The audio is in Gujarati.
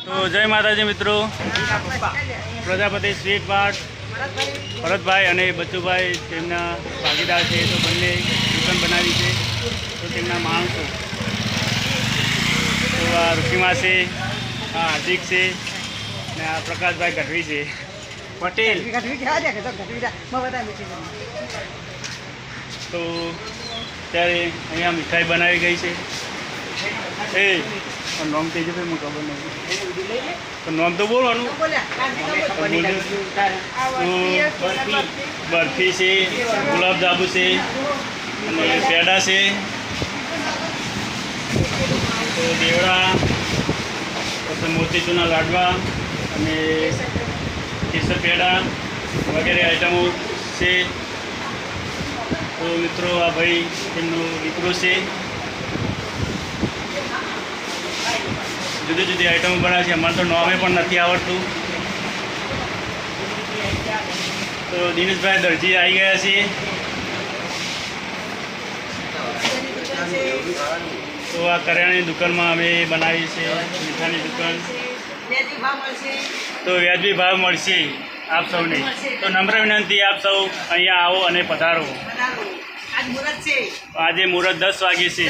તો જય માતાજી મિત્રો, પ્રજાપતિ સ્વીટ માર્ટ ભરતભાઈ અને બચ્ચુભાઈ તેમના ભાગીદાર છે. તો બંને દુકાન બનાવી છે. તો તેમના માણસો તો આ રૂકીમા છે, આ હાર્દિક છે અને આ પ્રકાશભાઈ ગઢવી છે, પટેલ. તો ત્યારે અહીંયા મીઠાઈ બનાવી ગઈ છે. એ નોમ થઈ જશે, મને ખબર નથી. તો નોમ તો બોલવાનું. બરફી છે, ગુલાબજાંબુ છે અને પેડા છે. તો દેવડા, પછી મોતીચૂરના લાડવા અને કેસર પેડા વગેરે આઈટમો છે. તો મિત્રો આ ભાઈ તેમનો દીકરો છે. જુદી જુદી આઈટમો બનાવે છે. અમારે તો નોમે પણ નથી આવડતું. તો દિનેશભાઈ દરજી આવી ગયા છે. તો આ કરિયાણાની દુકાનમાં અમે બનાવી છે મીઠાની દુકાન. તો વ્યાજબી ભાવ મળશે આપ સૌને. તો નમ્ર વિનંતી, આપ સૌ અહીંયા આવો અને પધારો. આજે મુહૂર્ત 10 વાગે છે.